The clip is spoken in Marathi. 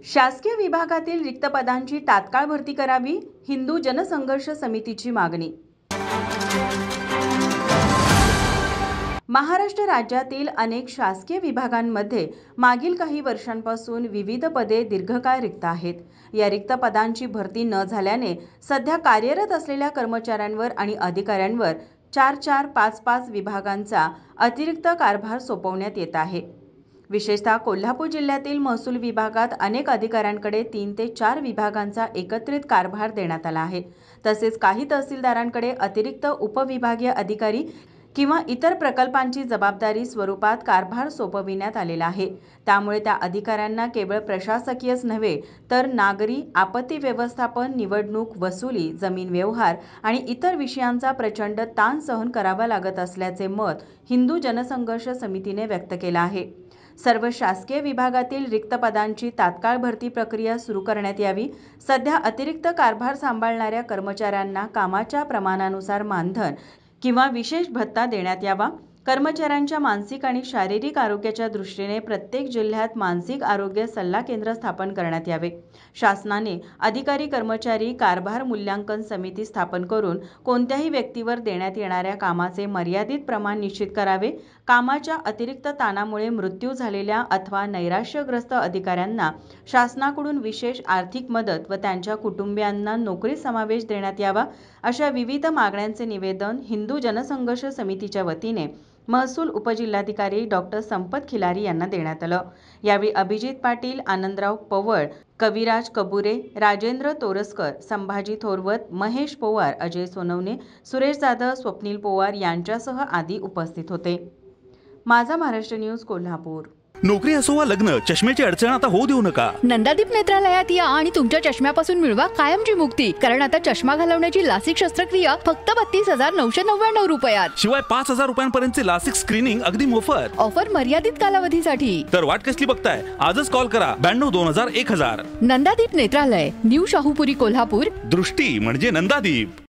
शासकीय विभागातील रिक्त पदांची तात्काळ भरती करावी, हिंदू जनसंघर्ष समितीची मागणी। महाराष्ट्र राज्यातील अनेक शासकीय विभागांमध्ये मागील काही वर्षांपासून विविध पदे दीर्घकाळ रिक्त आहेत। या रिक्त पदांची भरती न झाल्याने सध्या कार्यरत असलेल्या कर्मचाऱ्यांवर आणि अधिकाऱ्यांवर 4-4, 5-5 विभागांचा अतिरिक्त कारभार सोपवण्यात येत आहे। विशेषतः कोल्हापूर जिल्ह्यातील महसूल विभागात अनेक अधिकाऱ्यांकडे 3 ते 4 विभागांचा एकत्रित कारभार देण्यात आला आहे। तसेच काही तहसीलदारांकडे अतिरिक्त उपविभागीय अधिकारी किंवा इतर प्रकल्पांची जबाबदारी स्वरूपात कारभार सोपविण्यात आलेला आहे। त्यामुळे त्या अधिकाऱ्यांना केवळ प्रशासकीयच नव्हे तर नागरी आपत्ती व्यवस्थापन, निवडणूक, वसुली, जमीन व्यवहार आणि इतर विषयांचा प्रचंड ताण सहन करावा लागत असल्याचे मत हिंदू जनसंघर्ष समितीने व्यक्त केले आहे। सर्व शासकीय विभागातील रिक्त पदांची तात्काळ भरती प्रक्रिया सुरू करण्यात यावी। सध्या अतिरिक्त कारभार सांभाळणाऱ्या कर्मचाऱ्यांना कामाच्या प्रमाणानुसार मानधन किंवा विशेष भत्ता देण्यात यावा। कर्मचाऱ्यांच्या मानसिक आणि शारीरिक आरोग्याच्या दृष्टीने प्रत्येक जिल्ह्यात मानसिक आरोग्य सल्ला केंद्र स्थापन करण्यात यावे। शासनाने अधिकारी कर्मचारी कारभार मूल्यांकन समिती स्थापन करून कोणत्याही व्यक्तीवर देण्यात येणाऱ्या कामाचे मर्यादित प्रमाण निश्चित करावे। कामाच्या अतिरिक्त ताणामुळे मृत्यू झालेल्या अथवा नैराश्यग्रस्त अधिकाऱ्यांना शासनाकडून विशेष आर्थिक मदत व त्यांच्या कुटुंबियांना नोकरीत समावेश देण्यात यावा। अशा विविध मागण्यांचे निवेदन हिंदू जनसंघर्ष समितीच्या वतीने महसूल उपजिल्हाधिकारी डॉक्टर संपत खिलारी यांना देण्यात आलं। यावेळी अभिजित पाटील, आनंदराव पवळ, कविराज कबुरे, राजेंद्र तोरसकर, संभाजी थोरवत, महेश पवार, अजय सोनवणे, सुरेश जाधव, स्वप्नील पवार यांच्यासह आदी उपस्थित होते। माझा महाराष्ट्र न्यूज, कोल्हापूर। नोकरी असो वा लग्न, चष्म्याची अडचण आता होऊ देऊ नका। नंदादीप नेत्रालयात या आणि तुमच्या चष्म्यापासून मिळवा कायमची मुक्ती। कारण आता चष्मा घालवण्याची लासिक शस्त्रक्रिया फक्त 32,999 रुपयात। शिवाय 5,000 रुपयांपर्यंतचे लासिक स्क्रीनिंग अगदी मोफत। ऑफर मर्यादित कालावधीसाठी। तर वाट कसली बघताय? आजच कॉल करा 92-2000-1000। नंदादीप नेत्रालय, न्यू शाहूपुरी, कोल्हापूर। दृष्टी म्हणजे नंदादीप।